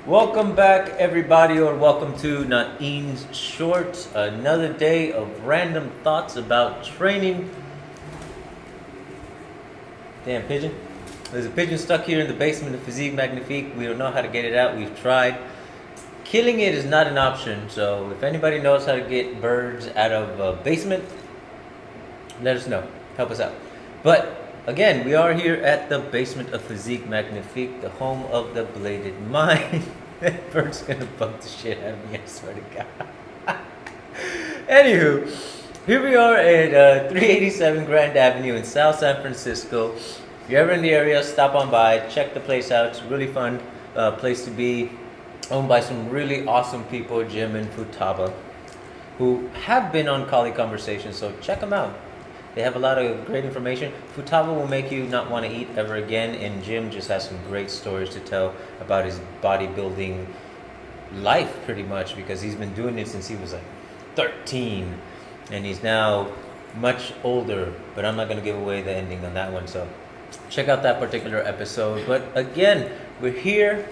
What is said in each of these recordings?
Welcome back, everybody, or welcome to Nain's Shorts. Another day of random thoughts about training. Damn pigeon. There's a pigeon stuck here in the basement of Physique Magnifique. We don't know how to get it out. We've tried. Killing it is not an option, so if anybody knows how to get birds out of a basement, let us know. Help us out. But again, we are here at the basement of Physique Magnifique, the home of the bladed mind. That bird's gonna bug the shit out of me, I swear to God. Anywho, here we are at 387 Grand Avenue in South San Francisco. If you're ever in the area, stop on by, check the place out. It's a really fun place to be, owned by some really awesome people, Jim and Futaba, who have been on Konversation, so check them out. They have a lot of great information. Futaba will make you not want to eat ever again, and Jim just has some great stories to tell about his bodybuilding life, pretty much, because he's been doing it since he was like 13, and he's now much older, but I'm not going to give away the ending on that one, so check out that particular episode. But again, we're here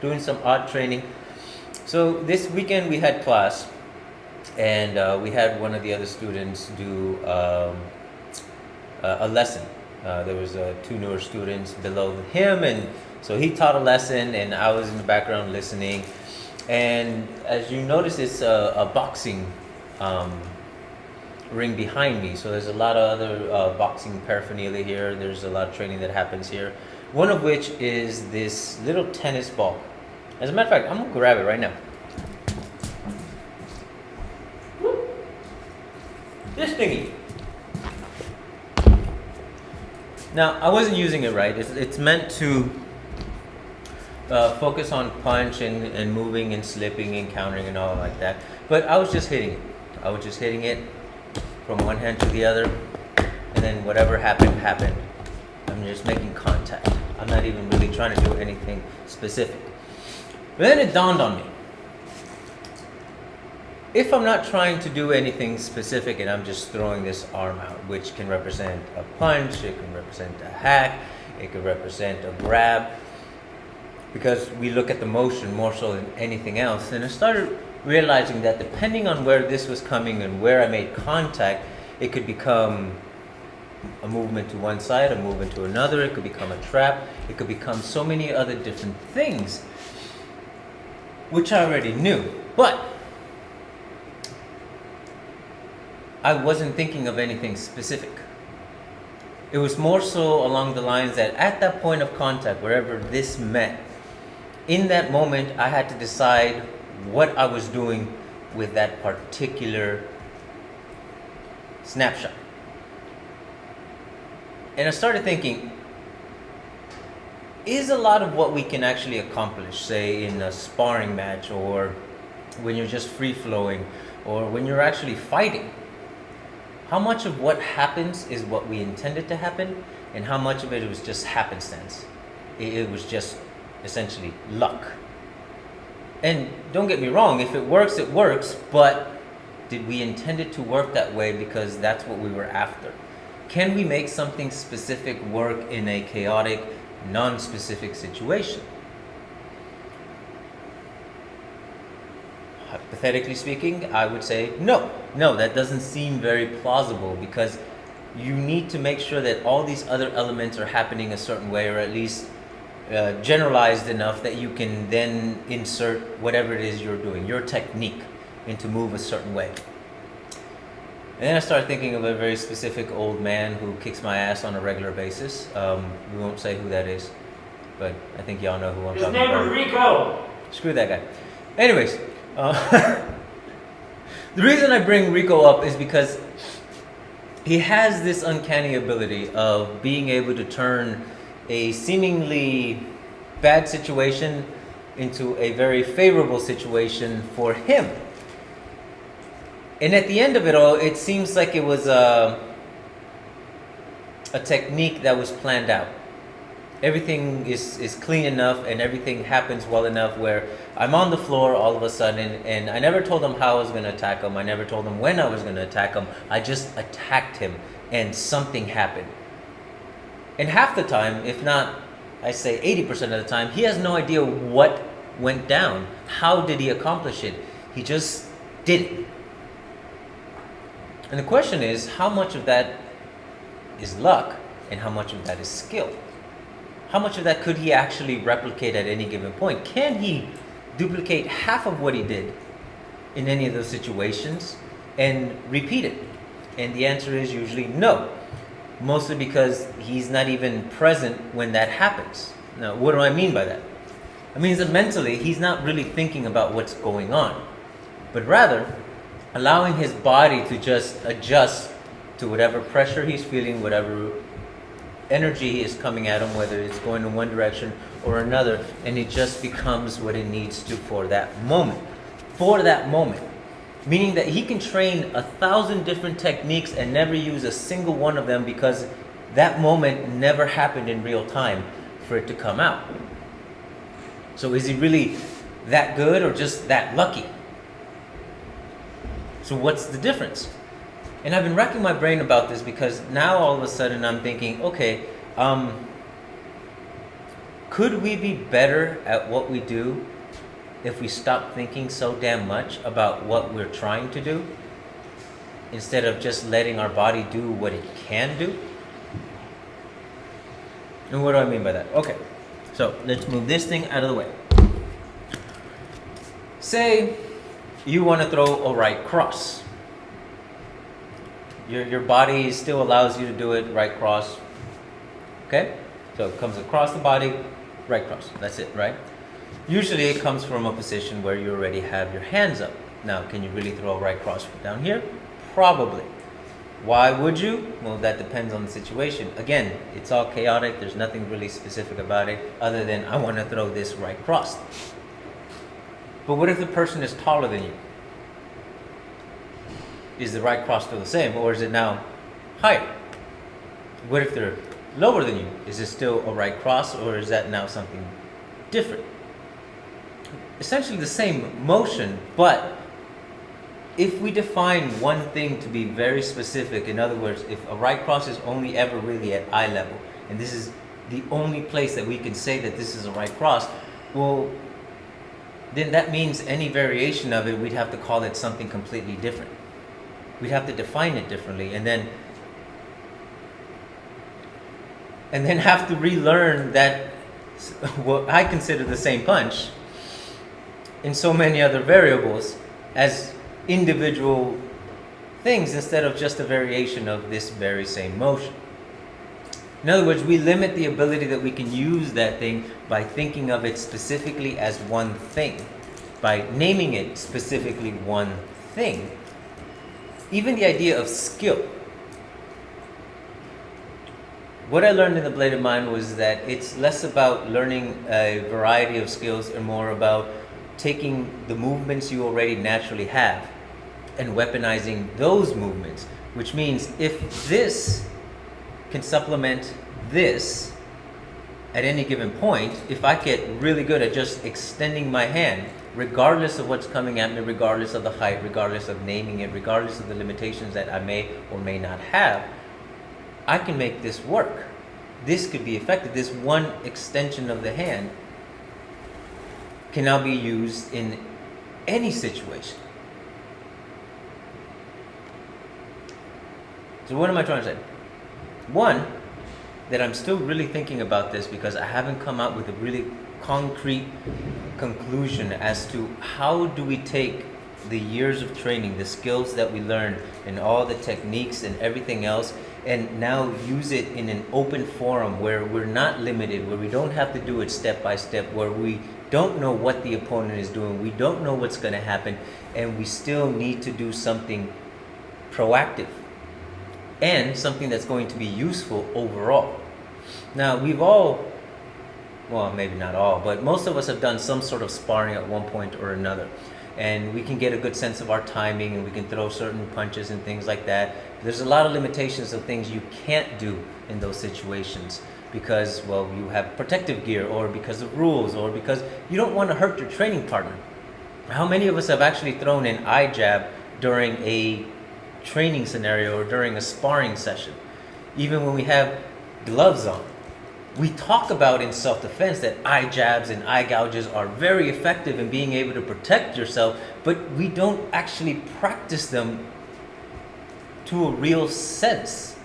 doing some odd training. So this weekend we had class, and we had one of the other students do a lesson. There was two newer students below him, and so he taught a lesson, and I was in the background listening. And as you notice, it's a boxing ring behind me, so there's a lot of other boxing paraphernalia here. There's a lot of training that happens here, one of which is this little tennis ball. As a matter of fact, I'm gonna grab it right now. This thingy. Now, I wasn't using it right. It's meant to focus on punch and moving and slipping and countering and all like that. But I was just hitting it. I was just hitting it from one hand to the other, and then whatever happened, happened. I'm just making contact. I'm not even really trying to do anything specific. But then it dawned on me. If I'm not trying to do anything specific and I'm just throwing this arm out, which can represent a punch, it can represent a hack, it could represent a grab, because we look at the motion more so than anything else. And I started realizing that depending on where this was coming and where I made contact, it could become a movement to one side, a movement to another, it could become a trap, it could become so many other different things, which I already knew. But I wasn't thinking of anything specific. It was more so along the lines that at that point of contact, wherever this met, in that moment, I had to decide what I was doing with that particular snapshot. And I started thinking, is a lot of what we can actually accomplish, say in a sparring match, or when you're just free-flowing, or when you're actually fighting, how much of what happens is what we intended to happen, and how much of it was just happenstance? It was just essentially luck. And don't get me wrong, if it works, it works, but did we intend it to work that way because that's what we were after? Can we make something specific work in a chaotic, non-specific situation? Hypothetically speaking, I would say no. No, that doesn't seem very plausible, because you need to make sure that all these other elements are happening a certain way, or at least generalized enough that you can then insert whatever it is you're doing, your technique, into move a certain way. And then I started thinking of a very specific old man who kicks my ass on a regular basis. We won't say who that is, but I think y'all know who I'm talking about. His name is Rico. Screw that guy. Anyways, the reason I bring Rico up is because he has this uncanny ability of being able to turn a seemingly bad situation into a very favorable situation for him. And at the end of it all, it seems like it was a technique that was planned out. Everything is clean enough, and everything happens well enough where I'm on the floor all of a sudden, and I never told him how I was going to attack him. I never told him when I was going to attack him. I just attacked him, and something happened. And half the time, if not, I say 80% of the time, he has no idea what went down? How did he accomplish it? He just did it. And the question is, how much of that is luck and how much of that is skill? How much of that could he actually replicate at any given point? Can he duplicate half of what he did in any of those situations and repeat it? And the answer is usually no. Mostly because he's not even present when that happens. Now, what do I mean by that? I mean that mentally, he's not really thinking about what's going on, but rather allowing his body to just adjust to whatever pressure he's feeling, whatever energy is coming at him, whether it's going in one direction or another, and it just becomes what it needs to for that moment. For that moment. Meaning that he can train 1,000 different techniques and never use a single one of them because that moment never happened in real time for it to come out. So is he really that good or just that lucky? So what's the difference? And I've been racking my brain about this because now all of a sudden I'm thinking, okay, could we be better at what we do if we stop thinking so damn much about what we're trying to do instead of just letting our body do what it can do? And what do I mean by that? Okay, so let's move this thing out of the way. Say you want to throw a right cross. Your body still allows you to do it, right cross. Okay? So it comes across the body, right cross. That's it, right? Usually it comes from a position where you already have your hands up. Now, can you really throw a right cross from down here? Probably. Why would you? Well, that depends on the situation. Again, it's all chaotic. There's nothing really specific about it other than I want to throw this right cross. But what if the person is taller than you? Is the right cross still the same, or is it now higher? What if they're lower than you? Is it still a right cross, or is that now something different? Essentially the same motion, but if we define one thing to be very specific, in other words, if a right cross is only ever really at eye level, and this is the only place that we can say that this is a right cross, well, then that means any variation of it, we'd have to call it something completely different. We'd have to define it differently, and then have to relearn that what I consider the same punch in so many other variables as individual things instead of just a variation of this very same motion. In other words, we limit the ability that we can use that thing by thinking of it specifically as one thing, by naming it specifically one thing. Even the idea of skill. What I learned in the Bladed Mind was that it's less about learning a variety of skills and more about taking the movements you already naturally have and weaponizing those movements, which means if this can supplement this at any given point, if I get really good at just extending my hand, regardless of what's coming at me, regardless of the height, regardless of naming it, regardless of the limitations that I may or may not have, I can make this work. This could be effective. This one extension of the hand can now be used in any situation. So what am I trying to say? One, that I'm still really thinking about this because I haven't come out with a really concrete conclusion as to how do we take the years of training, the skills that we learned, and all the techniques and everything else, and now use it in an open forum where we're not limited, where we don't have to do it step by step, where we don't know what the opponent is doing, we don't know what's going to happen, and we still need to do something proactive and something that's going to be useful overall. Now, we've all, well, maybe not all, but most of us have done some sort of sparring at one point or another. And we can get a good sense of our timing, and we can throw certain punches and things like that. There's a lot of limitations of things you can't do in those situations because, well, you have protective gear, or because of rules, or because you don't want to hurt your training partner. How many of us have actually thrown an eye jab during a training scenario or during a sparring session, even when we have gloves on? We talk about in self-defense that eye jabs and eye gouges are very effective in being able to protect yourself, but we don't actually practice them to a real sense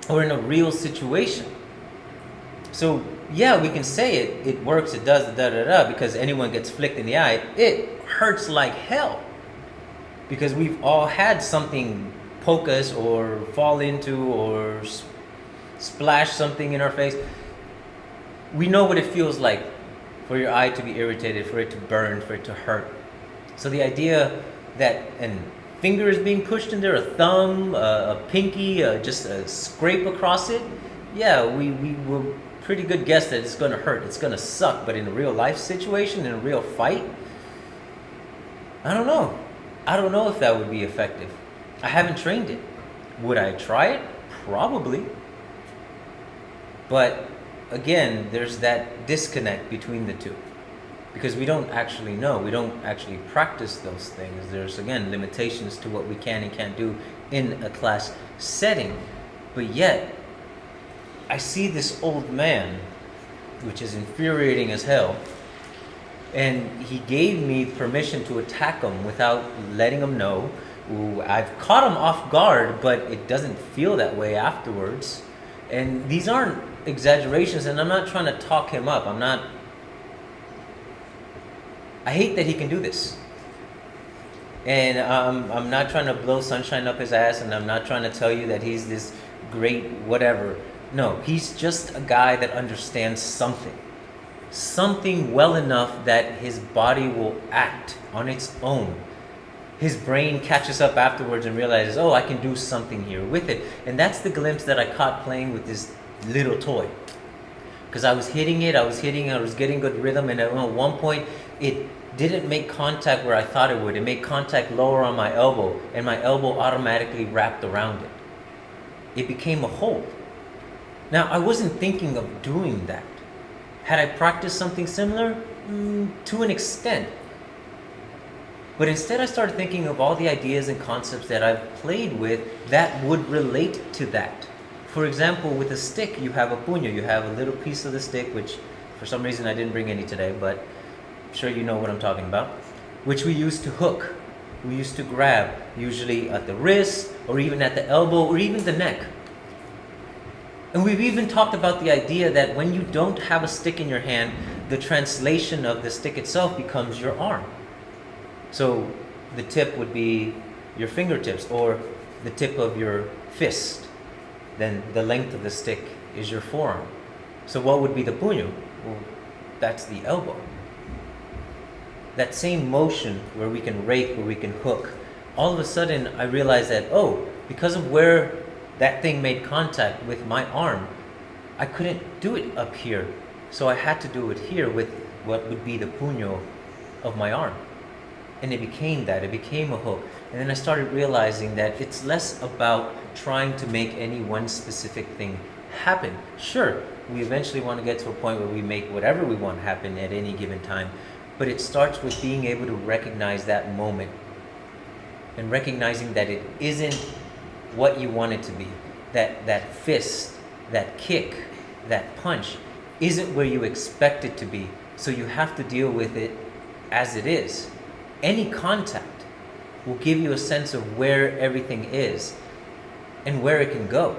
or in a real situation. So yeah, we can say it works, it does, because anyone gets flicked in the eye, it hurts like hell. Because we've all had something poke us or fall into or splash something in our face. We know what it feels like for your eye to be irritated, for it to burn, for it to hurt. So the idea that a finger is being pushed in there, a thumb, a pinky, just a scrape across it, yeah, we were pretty good guess that it's going to hurt, it's going to suck. But in a real life situation, in a real fight, I don't know. I don't know if that would be effective. I haven't trained it. Would I try it? Probably. But again, there's that disconnect between the two, because we don't actually know. We don't actually practice those things. There's, again, limitations to what we can and can't do in a class setting. But yet, I see this old man, which is infuriating as hell, and he gave me permission to attack him without letting him know. Ooh, I've caught him off guard, but it doesn't feel that way afterwards. And these aren't exaggerations, and I'm not trying to talk him up. I hate that he can do this. And I'm not trying to blow sunshine up his ass, and I'm not trying to tell you that he's this great whatever. No, he's just a guy that understands something well enough that his body will act on its own. His brain catches up afterwards and realizes, oh, I can do something here with it. And that's the glimpse that I caught playing with this little toy. Because I was hitting it, I was getting good rhythm, and at one point it didn't make contact where I thought it would. It made contact lower on my elbow, and my elbow automatically wrapped around it. It became a hold. Now, I wasn't thinking of doing that. Had I practiced something similar? To an extent. But instead I started thinking of all the ideas and concepts that I've played with that would relate to that. For example, with a stick, you have a puño. You have a little piece of the stick, which for some reason I didn't bring any today, but I'm sure you know what I'm talking about, which we used to hook. We used to grab, usually at the wrist, or even at the elbow, or even the neck. And we've even talked about the idea that when you don't have a stick in your hand, the translation of the stick itself becomes your arm. So the tip would be your fingertips or the tip of your fist. Then the length of the stick is your forearm. So what would be the puño? Well, that's the elbow. That same motion where we can rake, where we can hook, all of a sudden I realized that, because of where that thing made contact with my arm, I couldn't do it up here. So I had to do it here with what would be the puño of my arm. And it became that. It became a hook. And then I started realizing that it's less about trying to make any one specific thing happen. Sure, we eventually want to get to a point where we make whatever we want happen at any given time. But it starts with being able to recognize that moment and recognizing that it isn't what you want it to be. That fist, that kick, that punch isn't where you expect it to be. So you have to deal with it as it is. Any contact will give you a sense of where everything is and where it can go.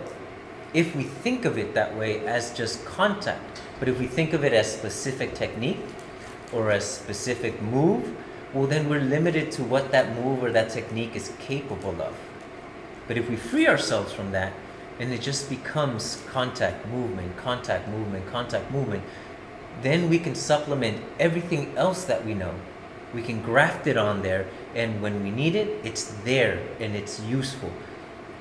If we think of it that way as just contact, but if we think of it as specific technique or a specific move, well, then we're limited to what that move or that technique is capable of. But if we free ourselves from that, and it just becomes contact, movement, contact, movement, contact, movement, then we can supplement everything else that we know. We can graft it on there, and when we need it, it's there and it's useful,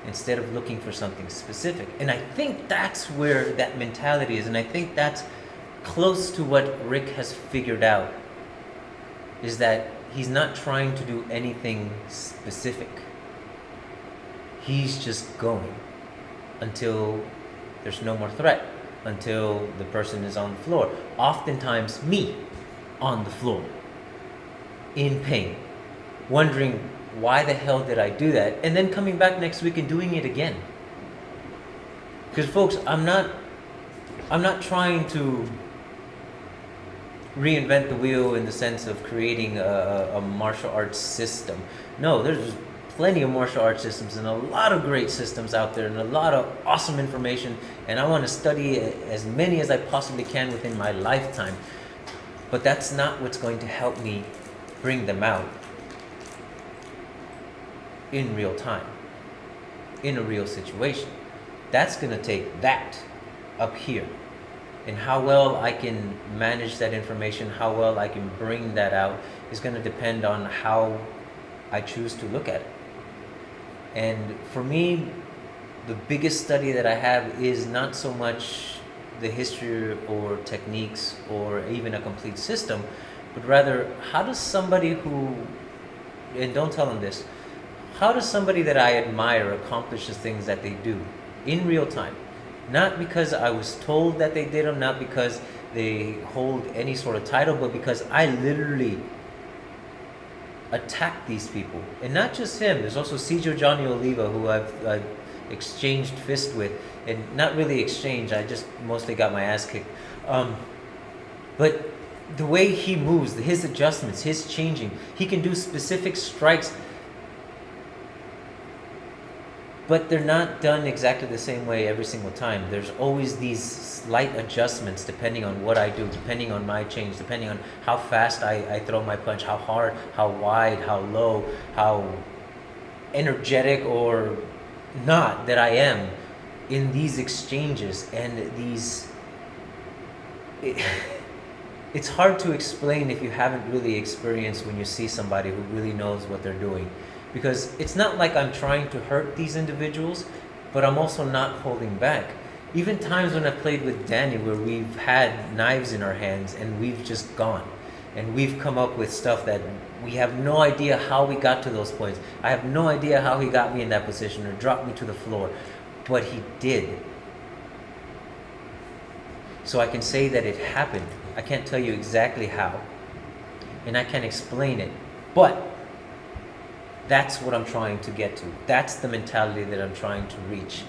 instead of looking for something specific. And I think that's where that mentality is, and I think that's close to what Rick has figured out, is that he's not trying to do anything specific. He's just going until there's no more threat, until the person is on the floor. Oftentimes me on the floor, in pain, wondering why the hell did I do that, and then coming back next week and doing it again. Because folks, I'm not I'm not trying to reinvent the wheel in the sense of creating a martial arts system. No, there's plenty of martial arts systems and a lot of great systems out there and a lot of awesome information, and I want to study as many as I possibly can within my lifetime. But that's not what's going to help me bring them out in real time, in a real situation. That's going to take that up here. And how well I can manage that information, how well I can bring that out, is going to depend on how I choose to look at it. And for me, the biggest study that I have is not so much the history or techniques or even a complete system, but rather, how does somebody who, and don't tell them this, how does somebody that I admire accomplish the things that they do in real time? Not because I was told that they did them, not because they hold any sort of title, but because I literally attacked these people. And not just him, there's also Cedro Johnny Oliva, who I've exchanged fist with, and not really exchanged, I just mostly got my ass kicked. But the way he moves, his adjustments, his changing, he can do specific strikes, but they're not done exactly the same way every single time. There's always these slight adjustments depending on what I do, depending on my change, depending on how fast I throw my punch, how hard, how wide, how low, how energetic or not that I am in these exchanges. And it's hard to explain if you haven't really experienced when you see somebody who really knows what they're doing. Because it's not like I'm trying to hurt these individuals, but I'm also not holding back. Even times when I've played with Danny where we've had knives in our hands and we've just gone. And we've come up with stuff that we have no idea how we got to those points. I have no idea how he got me in that position or dropped me to the floor. But he did. So I can say that it happened. I can't tell you exactly how. And I can't explain it. But that's what I'm trying to get to. That's the mentality that I'm trying to reach.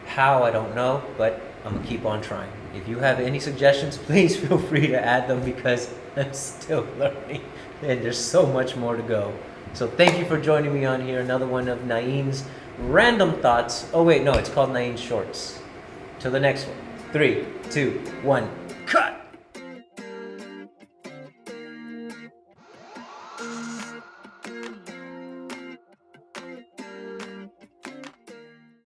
How, I don't know, but I'm going to keep on trying. If you have any suggestions, please feel free to add them, because I'm still learning and there's so much more to go. So thank you for joining me on here. Another one of Nain's random thoughts. Oh wait, no, it's called Nain's Shorts. Till the next one. 3, 2, 1, cut!